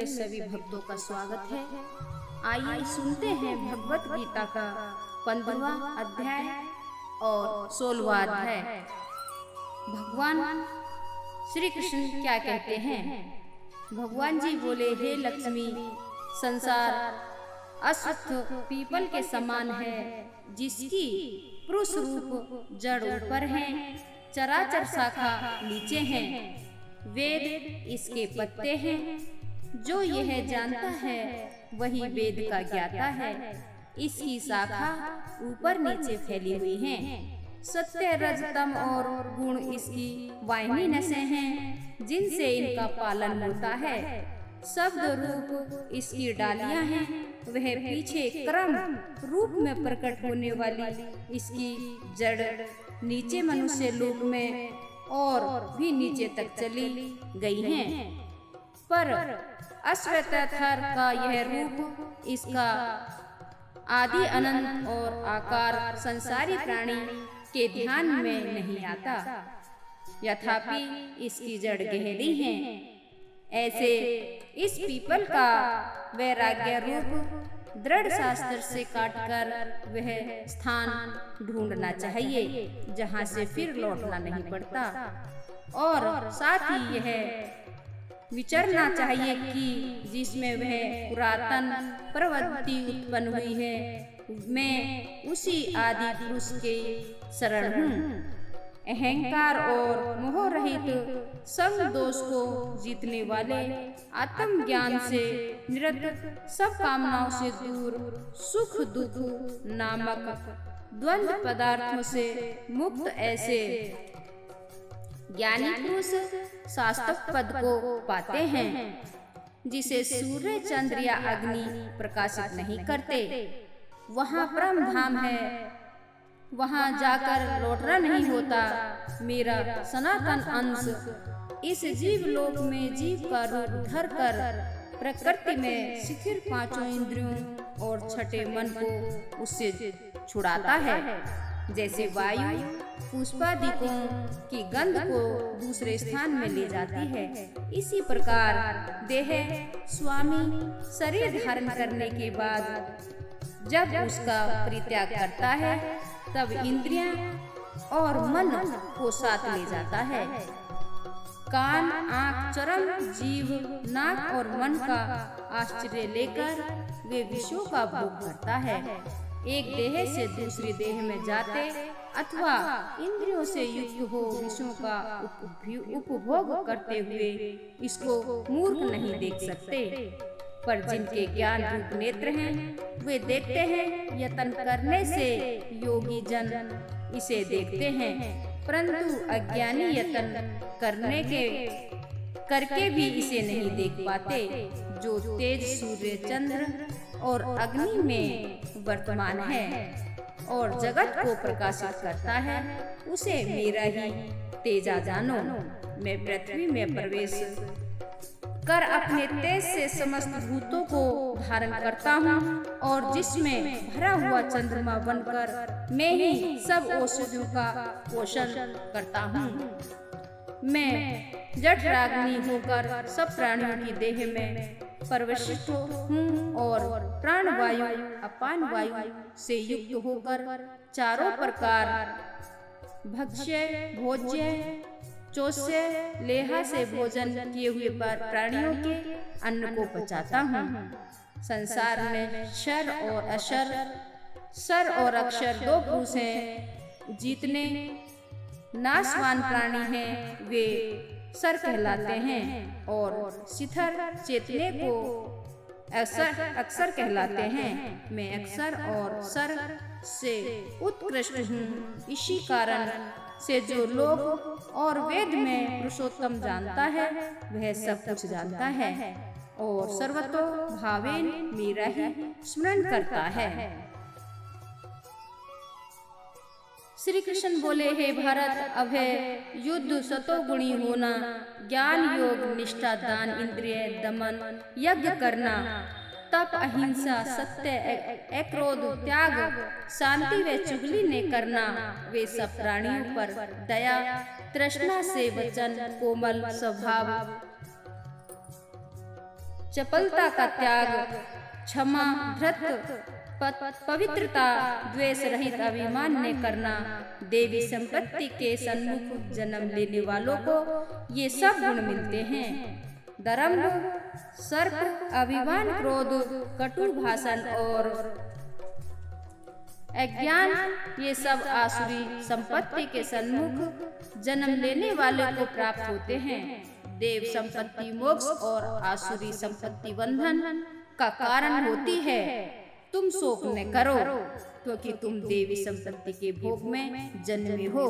में सभी भक्तों का स्वागत है। आइए सुनते हैं भगवत गीता का 15वां अध्याय और 16वां अध्याय। भगवान श्री कृष्ण क्या कहते हैं? भगवान जी बोले, हे लक्ष्मी, संसार अश्वत्थ पीपल के समान है, जिसकी पुरुष रूप जड़ ऊपर है, चराचर शाखा नीचे है। वेद इसके पत्ते हैं। जो यह जानता है वही वेद का ज्ञाता है। इसकी शाखा ऊपर नीचे फैली हुई है। सत्य, रज, तम और गुण इसकी वाहिनी नसें हैं, जिनसे इनका पालन होता है। शब्द रूप इसकी डालियां हैं। वह पीछे क्रम रूप में प्रकट होने वाली इसकी जड़ नीचे मनुष्य लोक में और भी नीचे तक चली गई हैं। पर अश्वत्थर का यह रूप, इसका आदि अनंत और आकार संसारी प्राणी के ध्यान में नहीं आता। यथापि इसकी जड़ गहरी है। ऐसे इस पीपल का वैराग्य रूप दृढ़ शास्त्र से काटकर वह स्थान ढूंढना चाहिए जहाँ से फिर लौटना नहीं पड़ता। और साथ ही यह विचरना चाहिए कि जिसमें वह पुरातन प्रवृत्ति उत्पन्न हुई है, मैं उसी आदि पुरुष के शरण हूँ। अहंकार और मोह रहित सब दोष को जीतने वाले, आत्मज्ञान से निरत, सब कामनाओं से दूर, सुख दुख नामक द्वंद्व पदार्थों से मुक्त ऐसे ज्ञानी पुरुष शाश्वत पद को पाते हैं, जिसे सूर्य, चंद्र या अग्नि प्रकाशित नहीं करते। वहाँ परम धाम है, वहाँ जाकर लौटना नहीं होता। मेरा सनातन अंश इस जीव लोक में जीव का रूप धर कर प्रकृति में शिथिल पांचों इंद्रियों और छठे मन को उससे छुड़ाता है। जैसे वायु पुष्पादिकों की गंध को दूसरे स्थान में ले जाती है, इसी प्रकार देह स्वामी शरीर धारण करने के बाद जब उसका परित्याग करता है, तब इंद्रियां और मन को साथ ले जाता है। कान, आँख, चर्म, जीव, नाक और मन का आश्रय लेकर वे विषयों का भोग करता है। एक देह से दूसरी देह में जाते अथवा इंद्रियों से युक्त हो विषयों का उपभोग करते हुए इसको मूर्ख नहीं देख सकते। पर जिनके ज्ञान रूप नेत्र हैं, वे देखते हैं। यत्न करने से योगी जन इसे देखते हैं, परंतु अज्ञानी यत्न करके भी इसे नहीं देख पाते। जो तेज सूर्य, चंद्र और अग्नि में वर्तमान है और जगत को प्रकाशित करता है, उसे मेरा ही तेजा जानो। मैं पृथ्वी में प्रवेश कर अपने तेज से समस्त भूतों को धारण करता हूँ, और जिसमें भरा हुआ चंद्रमा बनकर मैं ही सब औषधियों का पोषण करता हूँ। मैं जठराग्नि होकर सब प्राणियों की देह में प्रविष्ट हूँ और प्राणवायु अपान वायु से युक्त होकर चारों प्रकार भक्ष्य, भोज्य, चोष्य, लेहा से भोजन किए हुए प्राणियों के अन्न को पचाता हूँ। संसार में शर और अशर, सर और अक्षर दो पुरुष हैं। जितने नाशवान प्राणी हैं वे सर कहलाते हैं, और शिथिल चेतने को अक्षर कहलाते हैं। मैं अक्षर और सर से उत्कृष्ट हूँ। इसी कारण से जो लोक और वेद में पुरुषोत्तम जानता है, वह सब कुछ जानता है और सर्वतो भावेन मेरा ही स्मरण करता है। श्री कृष्ण बोले, हे भारत, अभय, युद्ध, सतोगुणी होना, ज्ञान, योग, निष्ठा, दान, इंद्रिय दमन, यज्ञ करना, तप, अहिंसा, सत्य, अक्रोध, त्याग, शांति व चुगली ने करना, वे सब प्राणियों पर दया, तृष्णा से वचन, कोमल स्वभाव, चपलता का त्याग, क्षमा, धृत, पवित्रता, द्वेष रहित अभिमान ने करना, देवी संपत्ति के सन्मुख जन्म लेने वालों को ये सब गुण मिलते हैं। दर्प, सर्प, अभिमान, क्रोध, कटु भाषण और अज्ञान, ये सब आसुरी संपत्ति के सन्मुख जन्म लेने वाले को प्राप्त होते हैं। देव संपत्ति मोक्ष और आसुरी संपत्ति बंधन का कारण होती है। तुम शोक न करो, क्योंकि तुम देवी संपत्ति के भोग में जन्मे हो।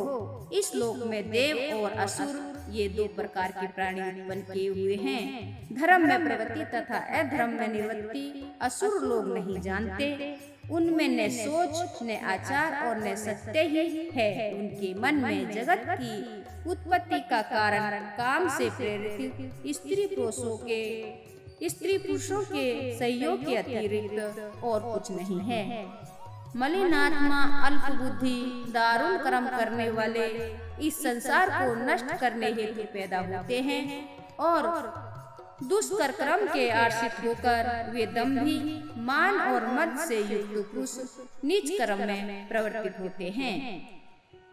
इस लोक में देव और असुर ये दो प्रकार के प्राणी उत्पन्न किए हुए हैं। धर्म में प्रवृत्ति तथा अधर्म में निवृत्ति असुर लोग नहीं जानते। उनमें न सोच, न आचार और न सत्य ही है। उनके मन में जगत की उत्पत्ति का कारण काम से प्रेरित स्त्री पुरुषों के सहयोग के अतिरिक्त और कुछ नहीं है। मलिनात्मा, अल्प बुद्धि, दारुण कर्म करने वाले इस संसार को नष्ट करने हेतु पैदा होते हैं और दुष्कर कर्म के आश्रित होकर वे दंभी, मान और मद से युक्त पुरुष नीच कर्म में प्रवर्तित होते हैं।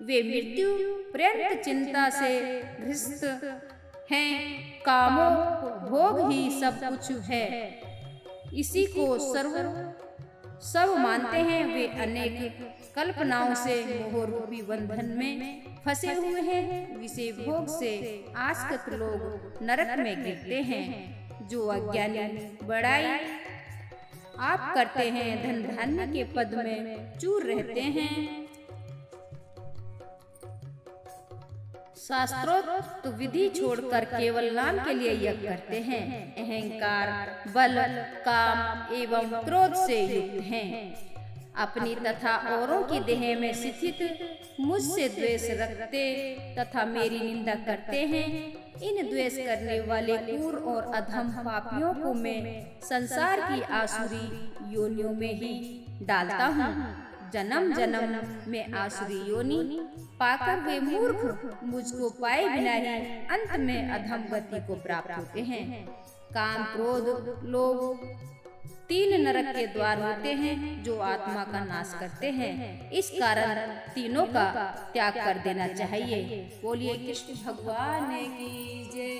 वे मृत्यु पर्यंत चिंता से ग्रस्त हैं। कामों भोग ही सब कुछ है, इसी को सब मानते हैं। वे अनेक कल्पनाओं से मोह रूपी बंधन में फंसे हुए हैं। विषय भोग से आसक्त लोग नरक में गिरते हैं। जो अज्ञानी बड़ाई आप करते हैं, धन धान्य के पद में चूर रहते हैं। शास्त्रोक्त विधि छोड़कर केवल नाम के लिए यज्ञ करते हैं। अहंकार, बल, काम एवं क्रोध से युक्त हैं। अपनी तथा औरों की देह में स्थित मुझसे द्वेष रखते तथा मेरी निंदा करते हैं। इन द्वेष करने वाले क्रूर और अधम पापियों को मैं संसार की आसुरी योनियों में ही डालता हूँ। जन्म जन्म में आसुरी योनि पाकर वे मूर्ख मुझको पाए बिना ही अंत में अधम गति को प्राप्त होते हैं। काम, क्रोध, लोभ तीन नरक के द्वार होते हैं जो आत्मा का नाश करते हैं। इस कारण तीनों का त्याग कर देना चाहिए। बोलिए कृष्ण भगवान की जय।